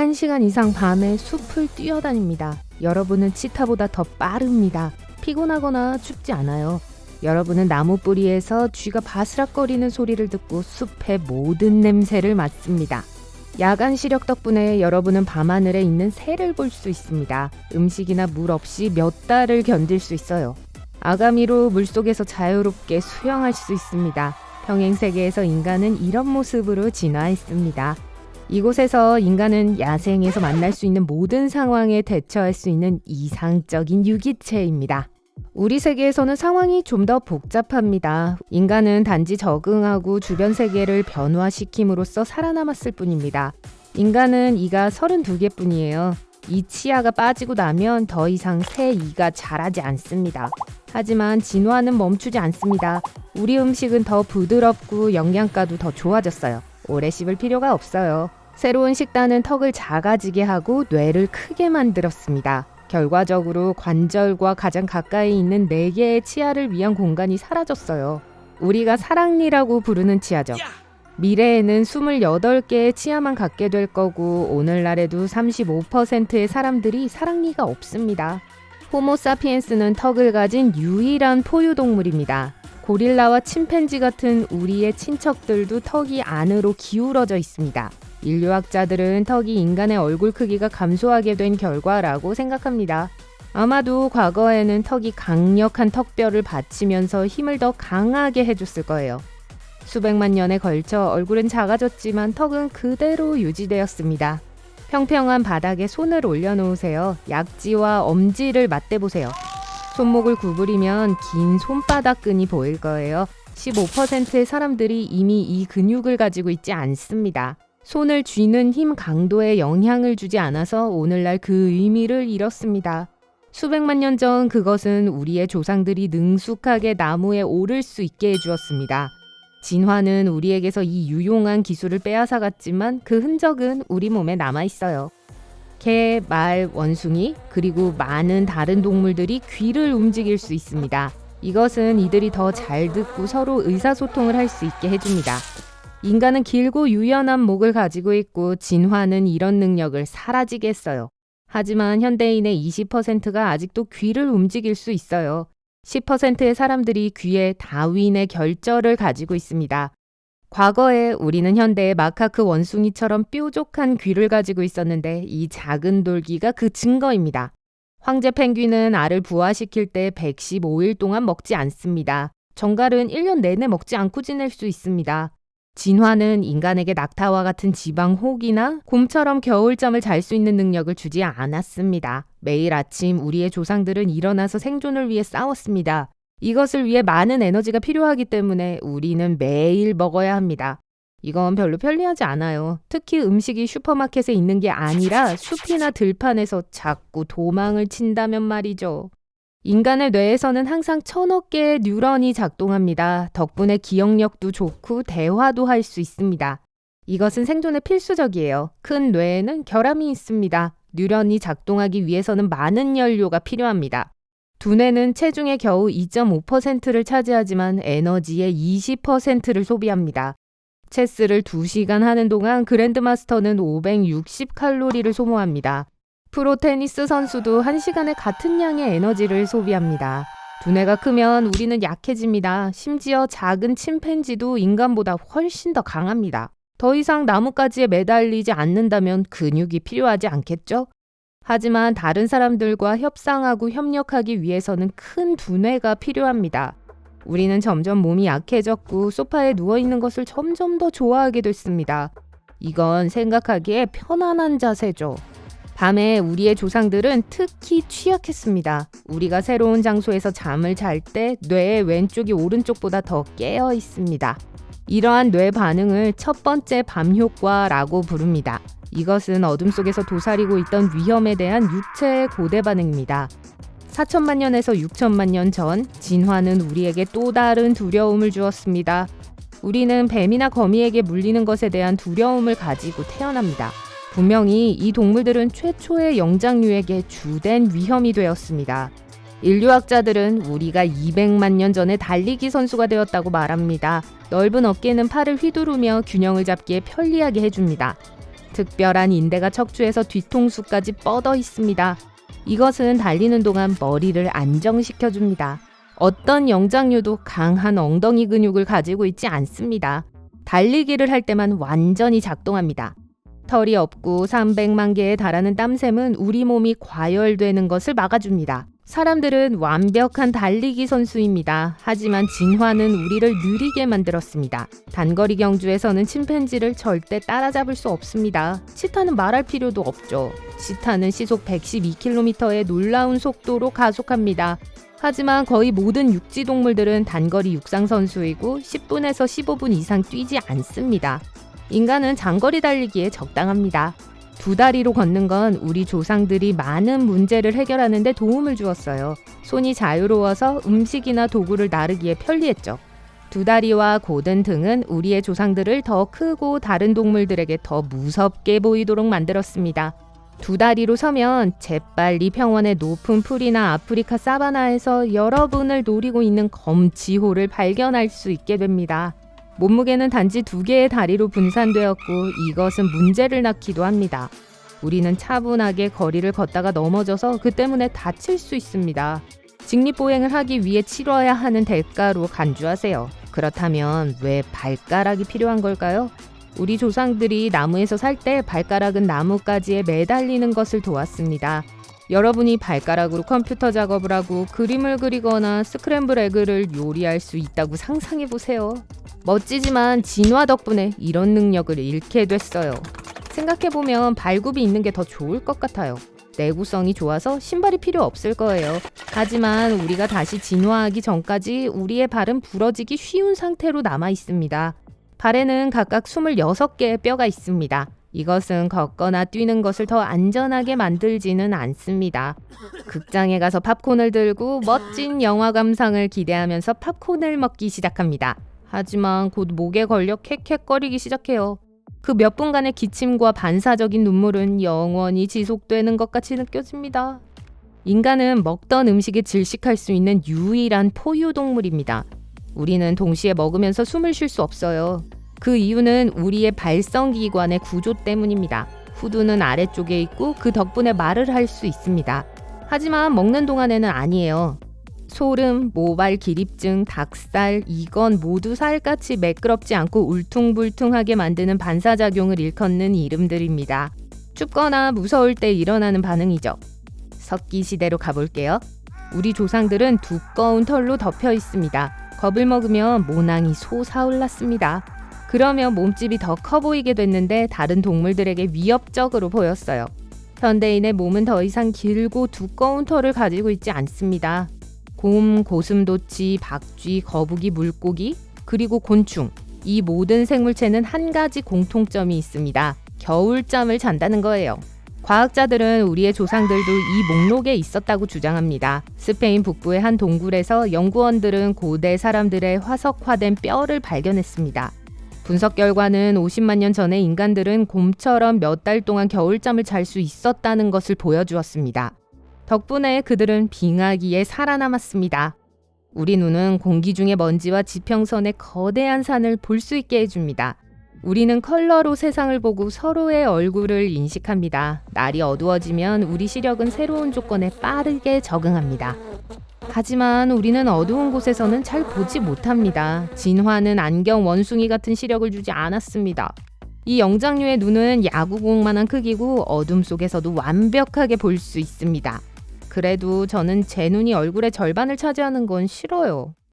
1시간 이상 밤에 숲을 뛰어다닙니다. 여러분은 치타보다 더 빠릅니다. 피곤하거나 춥지 않아요. 여러분은 나무 뿌리에서 쥐가 바스락거리는 소리를 듣고 숲의 모든 냄새를 맡습니다. 야간 시력 덕분에 여러분은 밤하늘에 있는 새를 볼 수 있습니다. 음식이나 물 없이 몇 달을 견딜 수 있어요. 아가미로 물속에서 자유롭게 수영할 수 있습니다. 평행세계에서 인간은 이런 모습으로 진화했습니다. 이곳에서 인간은 야생에서 만날 수 있는 모든 상황에 대처할 수 있는 이상적인 유기체입니다. 우리 세계에서는 상황이 좀 더 복잡합니다. 인간은 단지 적응하고 주변 세계를 변화시킴으로써 살아남았을 뿐입니다. 인간은 이가 32개뿐이에요. 이 치아가 빠지고 나면 더 이상 새 이가 자라지 않습니다. 하지만 진화는 멈추지 않습니다. 우리 음식은 더 부드럽고 영양가도 더 좋아졌어요. 오래 씹을 필요가 없어요. 새로운 식단은 턱을 작아지게 하고 뇌를 크게 만들었습니다. 결과적으로 관절과 가장 가까이 있는 4개의 치아를 위한 공간이 사라졌어요. 우리가 사랑니라고 부르는 치아죠. 미래에는 28개의 치아만 갖게 될 거고 오늘날에도 35%의 사람들이 사랑니가 없습니다. 호모사피엔스는 턱을 가진 유일한 포유동물입니다. 고릴라와 침팬지 같은 우리의 친척들도 턱이 안으로 기울어져 있습니다. 인류학자들은 턱이 인간의 얼굴 크기가 감소하게 된 결과라고 생각합니다. 아마도 과거에는 턱이 강력한 턱뼈를 받치면서 힘을 더 강하게 해줬을 거예요. 수백만 년에 걸쳐 얼굴은 작아졌지만 턱은 그대로 유지되었습니다. 평평한 바닥에 손을 올려놓으세요. 약지와 엄지를 맞대보세요. 손목을 구부리면 긴 손바닥끈이 보일 거예요. 15%의 사람들이 이미 이 근육을 가지고 있지 않습니다. 손을 쥐는 힘 강도에 영향을 주지 않아서 오늘날 그 의미를 잃었습니다. 수백만 년 전 그것은 우리의 조상들이 능숙하게 나무에 오를 수 있게 해주었습니다. 진화는 우리에게서 이 유용한 기술을 빼앗아갔지만 그 흔적은 우리 몸에 남아있어요. 개, 말, 원숭이, 그리고 많은 다른 동물들이 귀를 움직일 수 있습니다. 이것은 이들이 더 잘 듣고 서로 의사소통을 할 수 있게 해줍니다. 인간은 길고 유연한 목을 가지고 있고 진화는 이런 능력을 사라지게 했어요. 하지만 현대인의 20%가 아직도 귀를 움직일 수 있어요. 10%의 사람들이 귀에 다윈의 결절을 가지고 있습니다. 과거에 우리는 현대의 마카크 원숭이처럼 뾰족한 귀를 가지고 있었는데 이 작은 돌기가 그 증거입니다. 황제 펭귄은 알을 부화시킬 때 115일 동안 먹지 않습니다. 정갈은 1년 내내 먹지 않고 지낼 수 있습니다. 진화는 인간에게 낙타와 같은 지방 혹이나 곰처럼 겨울잠을 잘 수 있는 능력을 주지 않았습니다. 매일 아침 우리의 조상들은 일어나서 생존을 위해 싸웠습니다. 이것을 위해 많은 에너지가 필요하기 때문에 우리는 매일 먹어야 합니다. 이건 별로 편리하지 않아요. 특히 음식이 슈퍼마켓에 있는 게 아니라 숲이나 들판에서 자꾸 도망을 친다면 말이죠. 인간의 뇌에서는 항상 1000억 개의 뉴런이 작동합니다. 덕분에 기억력도 좋고 대화도 할 수 있습니다. 이것은 생존에 필수적이에요. 큰 뇌에는 결함이 있습니다. 뉴런이 작동하기 위해서는 많은 연료가 필요합니다. 두뇌는 체중의 겨우 2.5%를 차지하지만 에너지의 20%를 소비합니다. 체스를 2시간 하는 동안 그랜드마스터는 560칼로리를 소모합니다. 프로 테니스 선수도 1시간에 같은 양의 에너지를 소비합니다. 두뇌가 크면 우리는 약해집니다. 심지어 작은 침팬지도 인간보다 훨씬 더 강합니다. 더 이상 나뭇가지에 매달리지 않는다면 근육이 필요하지 않겠죠? 하지만 다른 사람들과 협상하고 협력하기 위해서는 큰 두뇌가 필요합니다. 우리는 점점 몸이 약해졌고 소파에 누워있는 것을 점점 더 좋아하게 됐습니다. 이건 생각하기에 편안한 자세죠. 밤에 우리의 조상들은 특히 취약했습니다. 우리가 새로운 장소에서 잠을 잘 때 뇌의 왼쪽이 오른쪽보다 더 깨어 있습니다. 이러한 뇌 반응을 첫 번째 밤 효과라고 부릅니다. 이것은 어둠 속에서 도사리고 있던 위험에 대한 육체의 고대 반응입니다. 4천만 년에서 6천만 년 전 진화는 우리에게 또 다른 두려움을 주었습니다. 우리는 뱀이나 거미에게 물리는 것에 대한 두려움을 가지고 태어납니다. 분명히 이 동물들은 최초의 영장류에게 주된 위험이 되었습니다. 인류학자들은 우리가 200만 년 전에 달리기 선수가 되었다고 말합니다. 넓은 어깨는 팔을 휘두르며 균형을 잡기에 편리하게 해줍니다. 특별한 인대가 척추에서 뒤통수까지 뻗어 있습니다. 이것은 달리는 동안 머리를 안정시켜줍니다. 어떤 영장류도 강한 엉덩이 근육을 가지고 있지 않습니다. 달리기를 할 때만 완전히 작동합니다. 털이 없고 300만 개에 달하는 땀샘은 우리 몸이 과열되는 것을 막아줍니다. 사람들은 완벽한 달리기 선수입니다. 하지만 진화는 우리를 느리게 만들었습니다. 단거리 경주에서는 침팬지를 절대 따라잡을 수 없습니다. 치타는 말할 필요도 없죠. 치타는 시속 112km의 놀라운 속도로 가속합니다. 하지만 거의 모든 육지 동물들은 단거리 육상 선수이고 10분에서 15분 이상 뛰지 않습니다. 인간은 장거리 달리기에 적당합니다. 두 다리로 걷는 건 우리 조상들이 많은 문제를 해결하는 데 도움을 주었어요. 손이 자유로워서 음식이나 도구를 나르기에 편리했죠. 두 다리와 곧은 등은 우리의 조상들을 더 크고 다른 동물들에게 더 무섭게 보이도록 만들었습니다. 두 다리로 서면 재빨리 평원의 높은 풀이나 아프리카 사바나에서 여러분을 노리고 있는 검지호를 발견할 수 있게 됩니다. 몸무게는 단지 2개의 다리로 분산되었고 이것은 문제를 낳기도 합니다. 우리는 차분하게 거리를 걷다가 넘어져서 그 때문에 다칠 수 있습니다. 직립보행을 하기 위해 치러야 하는 대가로 간주하세요. 그렇다면 왜 발가락이 필요한 걸까요? 우리 조상들이 나무에서 살 때 발가락은 나뭇가지에 매달리는 것을 도왔습니다. 여러분이 발가락으로 컴퓨터 작업을 하고 그림을 그리거나 스크램블 에그를 요리할 수 있다고 상상해보세요. 멋지지만 진화 덕분에 이런 능력을 잃게 됐어요. 생각해보면 발굽이 있는 게 더 좋을 것 같아요. 내구성이 좋아서 신발이 필요 없을 거예요. 하지만 우리가 다시 진화하기 전까지 우리의 발은 부러지기 쉬운 상태로 남아 있습니다. 발에는 각각 26개의 뼈가 있습니다. 이것은 걷거나 뛰는 것을 더 안전하게 만들지는 않습니다. 극장에 가서 팝콘을 들고 멋진 영화 감상을 기대하면서 팝콘을 먹기 시작합니다. 하지만 곧 목에 걸려 캑캑거리기 시작해요. 그 몇 분간의 기침과 반사적인 눈물은 영원히 지속되는 것 같이 느껴집니다. 인간은 먹던 음식에 질식할 수 있는 유일한 포유동물입니다. 우리는 동시에 먹으면서 숨을 쉴 수 없어요. 그 이유는 우리의 발성기관의 구조 때문입니다. 후두는 아래쪽에 있고 그 덕분에 말을 할 수 있습니다. 하지만 먹는 동안에는 아니에요. 소름, 모발 기립증, 닭살, 이건 모두 살같이 매끄럽지 않고 울퉁불퉁하게 만드는 반사작용을 일컫는 이름들입니다. 춥거나 무서울 때 일어나는 반응이죠. 석기 시대로 가볼게요. 우리 조상들은 두꺼운 털로 덮여 있습니다. 겁을 먹으면 모낭이 솟아올랐습니다. 그러면 몸집이 더 커 보이게 됐는데 다른 동물들에게 위협적으로 보였어요. 현대인의 몸은 더 이상 길고 두꺼운 털을 가지고 있지 않습니다. 곰, 고슴도치, 박쥐, 거북이, 물고기, 그리고 곤충. 이 모든 생물체는 한 가지 공통점이 있습니다. 겨울잠을 잔다는 거예요. 과학자들은 우리의 조상들도 이 목록에 있었다고 주장합니다. 스페인 북부의 한 동굴에서 연구원들은 고대 사람들의 화석화된 뼈를 발견했습니다. 분석 결과는 50만 년 전에 인간들은 곰처럼 몇 달 동안 겨울잠을 잘 수 있었다는 것을 보여주었습니다. 덕분에 그들은 빙하기에 살아남았습니다. 우리 눈은 공기 중의 먼지와 지평선의 거대한 산을 볼 수 있게 해줍니다. 우리는 컬러로 세상을 보고 서로의 얼굴을 인식합니다. 날이 어두워지면 우리 시력은 새로운 조건에 빠르게 적응합니다. 하지만 우리는 어두운 곳에서는 잘 보지 못합니다. 진화는 안경 원숭이 같은 시력을 주지 않았습니다. 이 영장류의 눈은 야구공만한 크기고 어둠 속에서도 완벽하게 볼 수 있습니다. 그래도 저는 제 눈이 얼굴의 절반을 차지하는 건 싫어요.